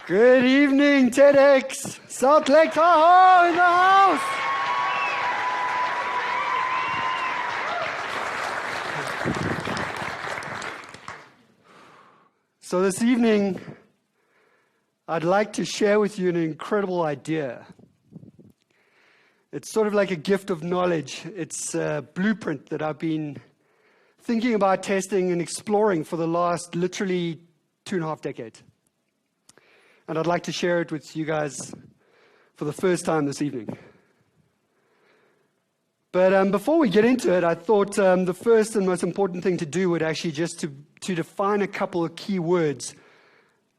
Good evening, TEDx. Salt Lake Tahoe in the house. So this evening, I'd like to share with you an incredible idea. It's sort of like a gift of knowledge. It's a blueprint that I've been thinking about testing and exploring for the last literally 2.5 decades. And I'd like to share it with you guys for the first time this evening. But before we get into it, I thought the first and most important thing to do would actually just to define a couple of key words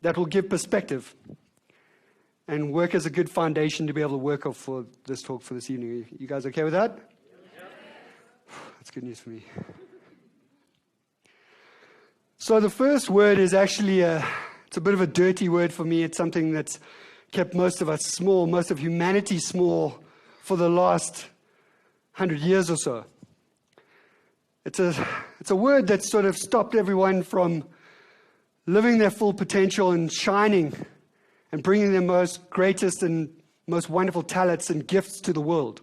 that will give perspective and work as a good foundation to be able to work off for this talk for this evening. You guys okay with that? Yep. That's good news for me. So the first word is actually it's a bit of a dirty word for me. It's something that's kept most of us small, most of humanity small for the last 100 years or so. It's a word that sort of stopped everyone from living their full potential and shining and bringing their most greatest and most wonderful talents and gifts to the world.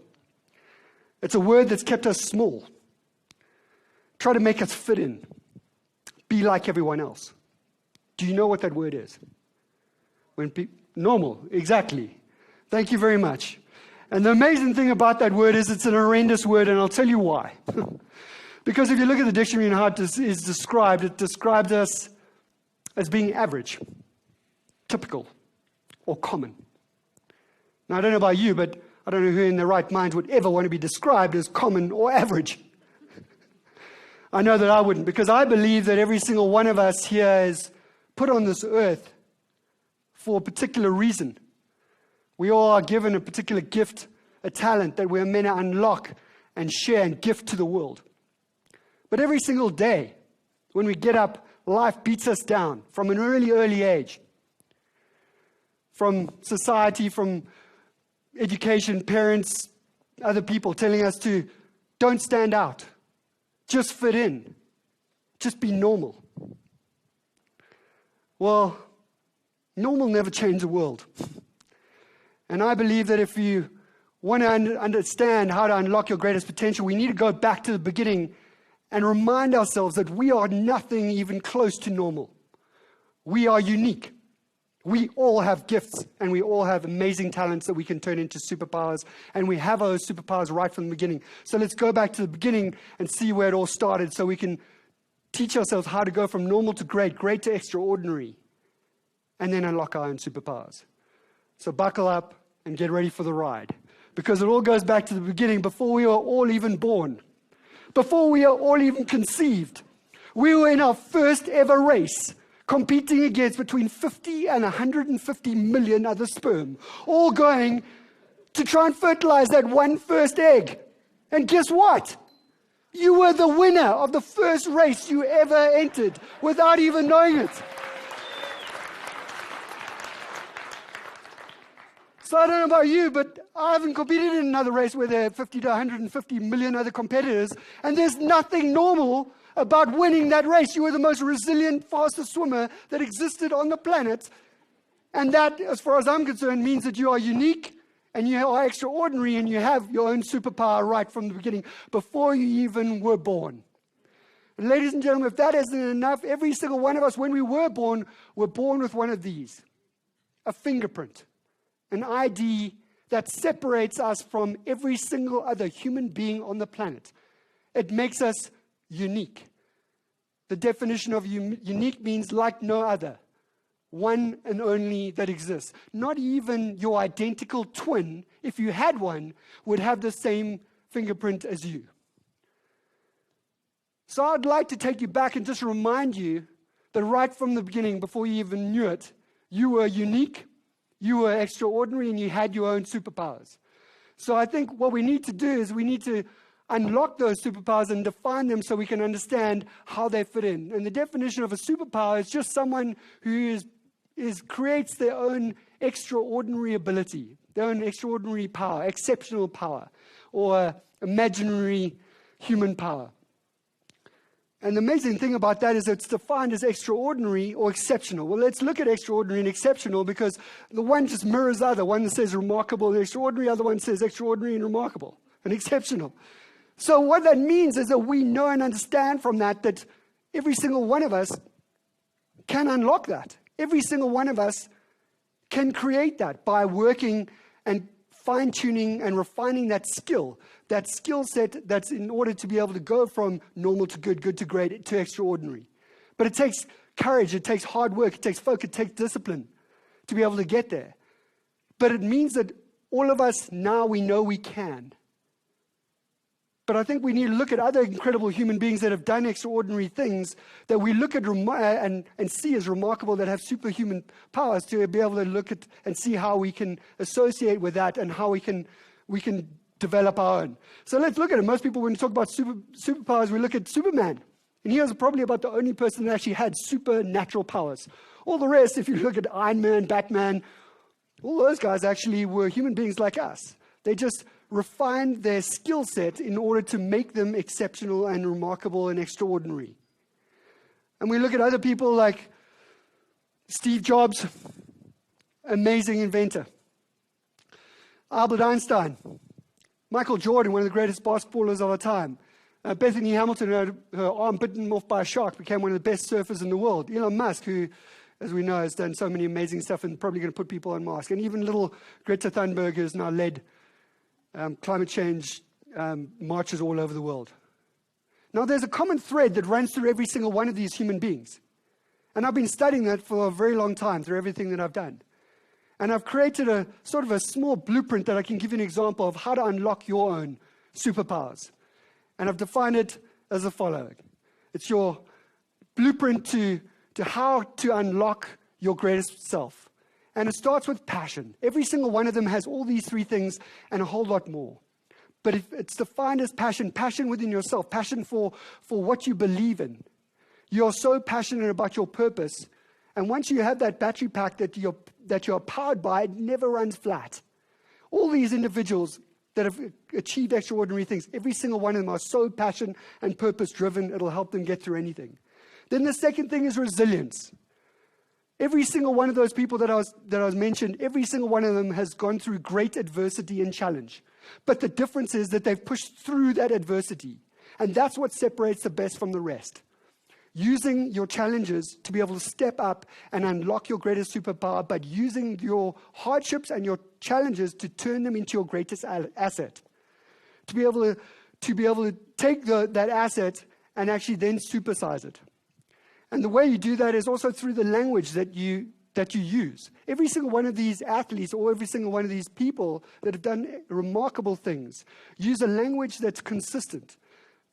It's a word that's kept us small. Try to make us fit in. Be like everyone else. Do you know what that word is? Normal, exactly. Thank you very much. And the amazing thing about that word is it's an horrendous word, and I'll tell you why. Because if you look at the dictionary and how it is described, it describes us as being average, typical, or common. Now, I don't know about you, but I don't know who in their right minds would ever want to be described as common or average. I know that I wouldn't, because I believe that every single one of us here is put on this earth for a particular reason. We all are given a particular gift, a talent that we're meant to unlock and share and gift to the world. But every single day, when we get up, life beats us down from an early age. From society, from education, parents, other people telling us to don't stand out, just fit in, just be normal. Well, normal never changed the world. And I believe that if you want to understand how to unlock your greatest potential, we need to go back to the beginning and remind ourselves that we are nothing even close to normal. We are unique. We all have gifts, and we all have amazing talents that we can turn into superpowers, and we have those superpowers right from the beginning. So let's go back to the beginning and see where it all started so we can teach ourselves how to go from normal to great, great to extraordinary, and then unlock our own superpowers. So buckle up and get ready for the ride, because it all goes back to the beginning, before we were all even born, before we are all even conceived. We were in our first ever race, competing against between 50 and 150 million other sperm, all going to try and fertilize that one first egg. And guess what? You were the winner of the first race you ever entered without even knowing it. So I don't know about you, but I haven't competed in another race where there are 50 to 150 million other competitors, and there's nothing normal about winning that race. You were the most resilient, fastest swimmer that existed on the planet, and that, as far as I'm concerned, means that you are unique, and you are extraordinary, and you have your own superpower right from the beginning, before you even were born. And ladies and gentlemen, if that isn't enough, every single one of us, when we were born with one of these. A fingerprint, an ID that separates us from every single other human being on the planet. It makes us unique. The definition of unique means like no other. One and only that exists. Not even your identical twin, if you had one, would have the same fingerprint as you. So I'd like to take you back and just remind you that right from the beginning, before you even knew it, you were unique, you were extraordinary, and you had your own superpowers. So I think what we need to do is we need to unlock those superpowers and define them so we can understand how they fit in. And the definition of a superpower is just someone who creates their own extraordinary ability, their own extraordinary power, exceptional power, or imaginary human power. And the amazing thing about that is it's defined as extraordinary or exceptional. Well, let's look at extraordinary and exceptional, because the one just mirrors the other. One says remarkable and extraordinary, the other one says extraordinary and remarkable and exceptional. So what that means is that we know and understand from that every single one of us can unlock that. Every single one of us can create that by working and fine-tuning and refining that skill set that's in order to be able to go from normal to good, good to great, to extraordinary. But it takes courage, it takes hard work, it takes focus, it takes discipline to be able to get there. But it means that all of us now, we know we can. But I think we need to look at other incredible human beings that have done extraordinary things that we look at and see as remarkable, that have superhuman powers, to be able to look at and see how we can associate with that and how we can develop our own. So let's look at it. Most people, when we talk about superpowers, we look at Superman. And he was probably about the only person that actually had supernatural powers. All the rest, if you look at Iron Man, Batman, all those guys actually were human beings like us. They just refined their skill set in order to make them exceptional and remarkable and extraordinary. And we look at other people like Steve Jobs, amazing inventor. Albert Einstein, Michael Jordan, one of the greatest basketballers of our time. Bethany Hamilton had her arm bitten off by a shark, became one of the best surfers in the world. Elon Musk, who, as we know, has done so many amazing stuff and probably going to put people on Mars. And even little Greta Thunberg has now led climate change marches all over the world. Now, there's a common thread that runs through every single one of these human beings. And I've been studying that for a very long time through everything that I've done. And I've created a sort of a small blueprint that I can give you an example of how to unlock your own superpowers. And I've defined it as the following. It's your blueprint to how to unlock your greatest self. And it starts with passion. Every single one of them has all these three things and a whole lot more. But if it's defined as passion, passion within yourself, passion for what you believe in. You're so passionate about your purpose. And once you have that battery pack that you're powered by, it never runs flat. All these individuals that have achieved extraordinary things, every single one of them are so passion and purpose driven, it'll help them get through anything. Then the second thing is resilience. Every single one of those people that I was mentioned, every single one of them has gone through great adversity and challenge. But the difference is that they've pushed through that adversity. And that's what separates the best from the rest. Using your challenges to be able to step up and unlock your greatest superpower, but using your hardships and your challenges to turn them into your greatest asset. To be able to take that asset and actually then supersize it. And the way you do that is also through the language that you use. Every single one of these athletes or every single one of these people that have done remarkable things use a language that's consistent.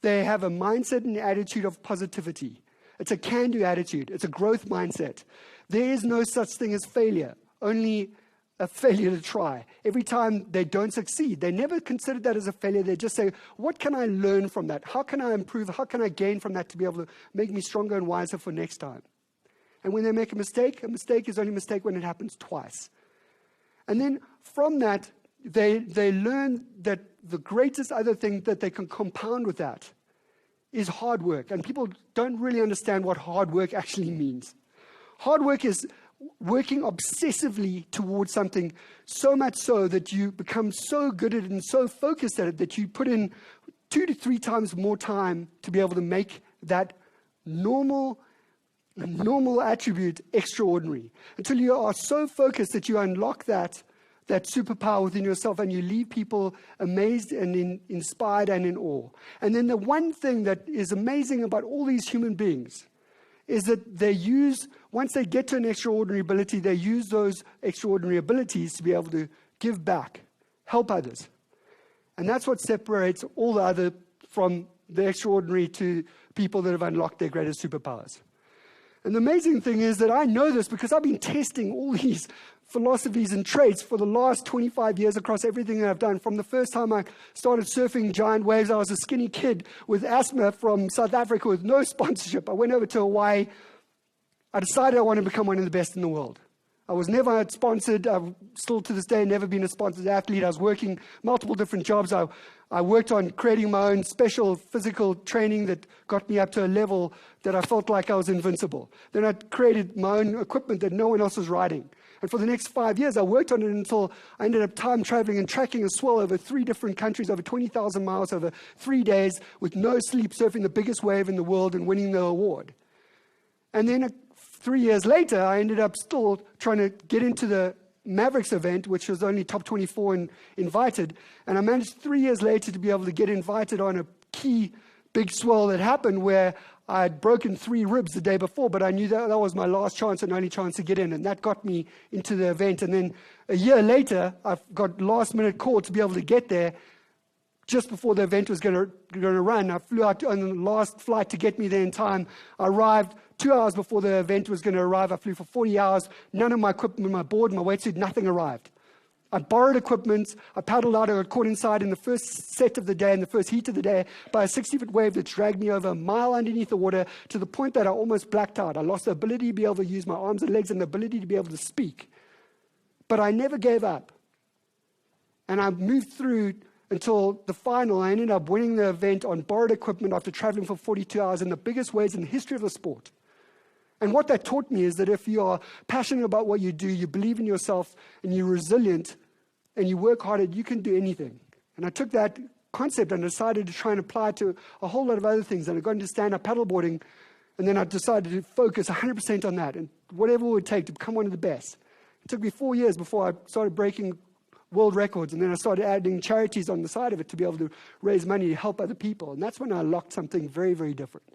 They have a mindset and attitude of positivity. It's a can-do attitude. It's a growth mindset. There is no such thing as failure, only a failure to try. Every time they don't succeed, they never consider that as a failure. They just say, what can I learn from that? How can I improve? How can I gain from that to be able to make me stronger and wiser for next time? And when they make a mistake is only a mistake when it happens twice. And then from that, they learn that the greatest other thing that they can compound with that is hard work. And people don't really understand what hard work actually means. Hard work is working obsessively towards something, so much so that you become so good at it and so focused at it that you put in 2 to 3 times more time to be able to make that normal attribute extraordinary, until you are so focused that you unlock that superpower within yourself and you leave people amazed and inspired and in awe. And then the one thing that is amazing about all these human beings is that once they get to an extraordinary ability, they use those extraordinary abilities to be able to give back, help others. And that's what separates all the other from the extraordinary to people that have unlocked their greatest superpowers. And the amazing thing is that I know this because I've been testing all these philosophies and traits for the last 25 years across everything that I've done. From the first time I started surfing giant waves, I was a skinny kid with asthma from South Africa with no sponsorship. I went over to Hawaii. I decided I wanted to become one of the best in the world. I was never sponsored. I've still to this day never been a sponsored athlete. I was working multiple different jobs. I worked on creating my own special physical training that got me up to a level that I felt like I was invincible. Then I created my own equipment that no one else was riding. And for the next 5 years, I worked on it until I ended up time traveling and tracking a swell over 3 different countries, over 20,000 miles, over 3 days, with no sleep, surfing the biggest wave in the world and winning the award. And then 3 years later, I ended up still trying to get into the Mavericks event, which was only top 24 and invited. And I managed 3 years later to be able to get invited on a key big swell that happened where I had broken 3 ribs the day before, but I knew that was my last chance and only chance to get in, and that got me into the event. And then a year later, I got last-minute call to be able to get there just before the event was going to run. I flew out on the last flight to get me there in time. I arrived 2 hours before the event was going to arrive. I flew for 40 hours. None of my equipment, my board, my wetsuit, nothing arrived. I borrowed equipment. I paddled out. I got caught inside in the first set of the day, in the first heat of the day, by a 60-foot wave that dragged me over a mile underneath the water to the point that I almost blacked out. I lost the ability to be able to use my arms and legs and the ability to be able to speak. But I never gave up. And I moved through until the final. I ended up winning the event on borrowed equipment after traveling for 42 hours in the biggest waves in the history of the sport. And what that taught me is that if you are passionate about what you do, you believe in yourself, and you're resilient, and you work hard, you can do anything. And I took that concept and decided to try and apply it to a whole lot of other things. And I got into stand-up paddleboarding, and then I decided to focus 100% on that, and whatever it would take to become one of the best. It took me 4 years before I started breaking world records, and then I started adding charities on the side of it to be able to raise money to help other people. And that's when I unlocked something very, very different.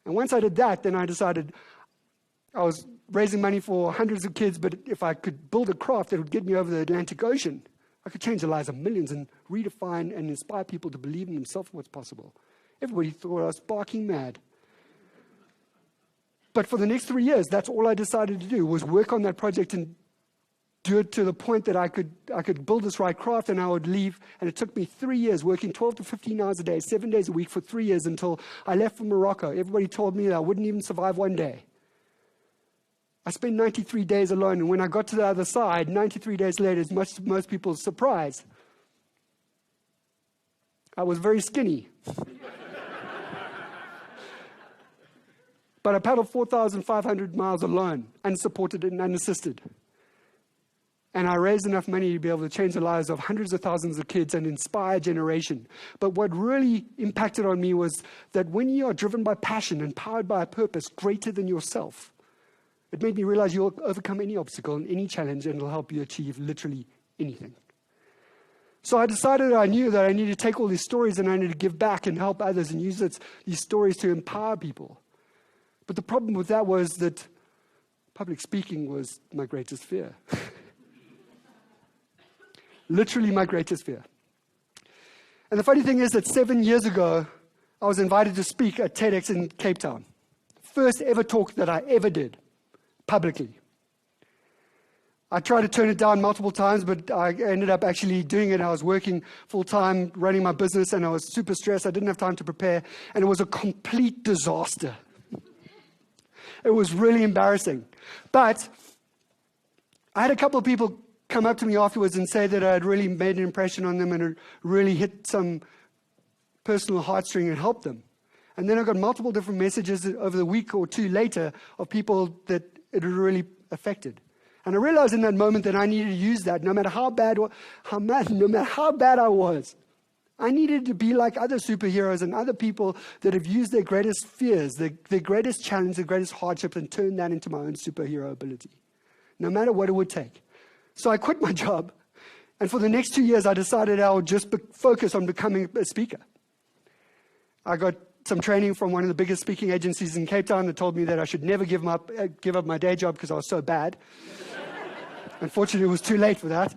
And once I did that, then I decided I was raising money for hundreds of kids, but if I could build a craft that would get me over the Atlantic Ocean, I could change the lives of millions and redefine and inspire people to believe in themselves and what's possible. Everybody thought I was barking mad. But for the next 3 years, that's all I decided to do, was work on that project and do it to the point that I could build this right craft, and I would leave. And it took me 3 years, working 12 to 15 hours a day, 7 days a week for 3 years, until I left for Morocco. Everybody told me that I wouldn't even survive one day. I spent 93 days alone, and when I got to the other side, 93 days later, much to most people's surprise, I was very skinny. But I paddled 4,500 miles alone, unsupported and unassisted. And I raised enough money to be able to change the lives of hundreds of thousands of kids and inspire a generation. But what really impacted on me was that when you are driven by passion and powered by a purpose greater than yourself, it made me realize you'll overcome any obstacle and any challenge, and it'll help you achieve literally anything. So I decided I knew that I needed to take all these stories and I needed to give back and help others and use these stories to empower people. But the problem with that was that public speaking was my greatest fear. Literally my greatest fear. And the funny thing is that 7 years ago, I was invited to speak at TEDx in Cape Town. First ever talk that I ever did, publicly. I tried to turn it down multiple times, but I ended up actually doing it. I was working full-time, running my business, and I was super stressed. I didn't have time to prepare, and it was a complete disaster. It was really embarrassing. But I had a couple of people come up to me afterwards and say that I had really made an impression on them and it really hit some personal heartstring and helped them. And then I got multiple different messages over the week or two later of people that it had really affected. And I realized in that moment that I needed to use that, no matter how bad I was. I needed to be like other superheroes and other people that have used their greatest fears, their greatest challenge, their greatest hardships, and turned that into my own superhero ability, no matter what it would take. So I quit my job, and for the next 2 years, I decided I would just focus on becoming a speaker. I got some training from one of the biggest speaking agencies in Cape Town that told me that I should never give up my day job because I was so bad. Unfortunately, it was too late for that.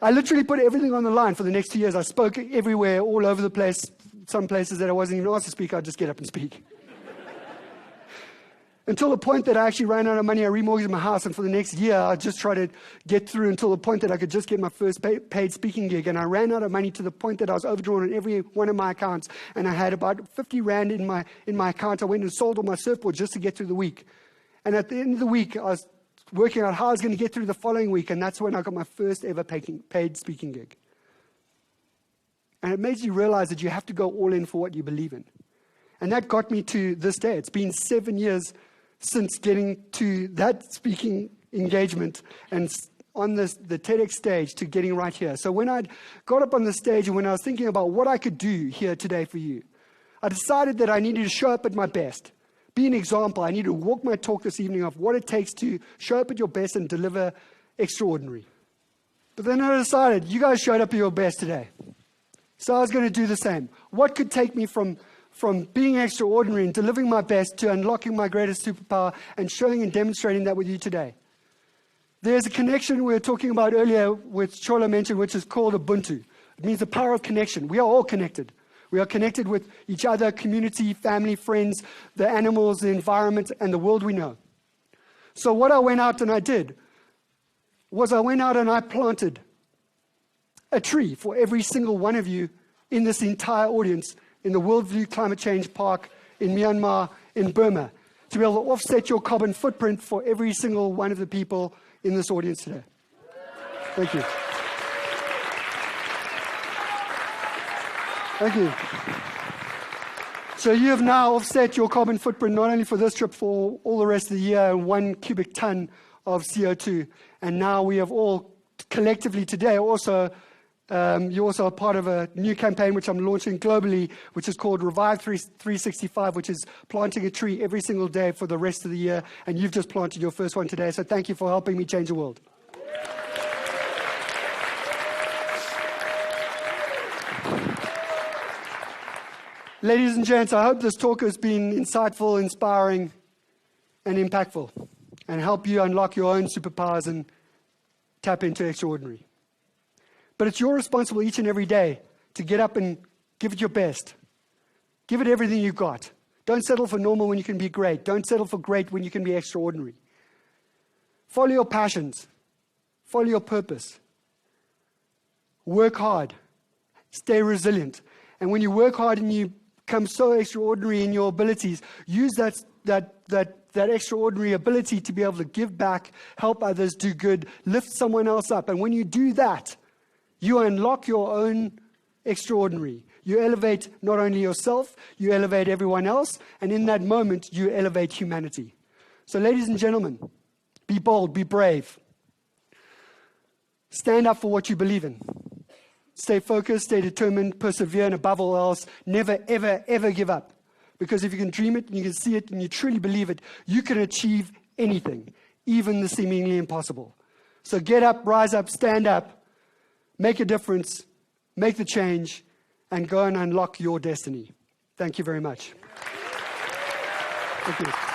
I literally put everything on the line for the next 2 years. I spoke everywhere, all over the place. Some places that I wasn't even asked to speak, I'd just get up and speak. Until the point that I actually ran out of money, I remortgaged my house, and for the next year, I just tried to get through until the point that I could just get my first paid speaking gig. And I ran out of money to the point that I was overdrawn on every one of my accounts, and I had about 50 Rand in my account. I went and sold all my surfboards just to get through the week. And at the end of the week, I was working out how I was going to get through the following week, and that's when I got my first ever paid speaking gig. And it makes you realize that you have to go all in for what you believe in. And that got me to this day. It's been 7 years since getting to that speaking engagement and on the TEDx stage to getting right here. So when I got up on the stage and when I was thinking about what I could do here today for you, I decided that I needed to show up at my best. Be an example. I need to walk my talk this evening of what it takes to show up at your best and deliver extraordinary. But then I decided, you guys showed up at your best today. So I was going to do the same. What could take me from being extraordinary and delivering my best to unlocking my greatest superpower and showing and demonstrating that with you today? There's a connection we were talking about earlier, which Chola mentioned, which is called Ubuntu. It means the power of connection. We are all connected. We are connected with each other, community, family, friends, the animals, the environment, and the world we know. So what I went out and I did was I went out and I planted a tree for every single one of you in this entire audience in the Worldview Climate Change Park in Myanmar, in Burma, to be able to offset your carbon footprint for every single one of the people in this audience today. Thank you. Thank you. So you have now offset your carbon footprint not only for this trip, for all the rest of the year, and 1 cubic ton of CO2. And now we have all collectively today also, you're also a part of a new campaign which I'm launching globally, which is called Revive 365, which is planting a tree every single day for the rest of the year. And you've just planted your first one today. So thank you for helping me change the world. Ladies and gents, I hope this talk has been insightful, inspiring, and impactful, and help you unlock your own superpowers and tap into extraordinary. But it's your responsibility each and every day to get up and give it your best. Give it everything you've got. Don't settle for normal when you can be great. Don't settle for great when you can be extraordinary. Follow your passions. Follow your purpose. Work hard. Stay resilient. And when you work hard and you become so extraordinary in your abilities, use that extraordinary ability to be able to give back, help others, do good, lift someone else up. And when you do that, you unlock your own extraordinary. You elevate not only yourself, you elevate everyone else, and in that moment, you elevate humanity. So ladies and gentlemen, be bold, be brave. Stand up for what you believe in. Stay focused, stay determined, persevere, and above all else, never, ever, ever give up. Because if you can dream it, and you can see it, and you truly believe it, you can achieve anything, even the seemingly impossible. So get up, rise up, stand up, make a difference, make the change, and go and unlock your destiny. Thank you very much. Thank you.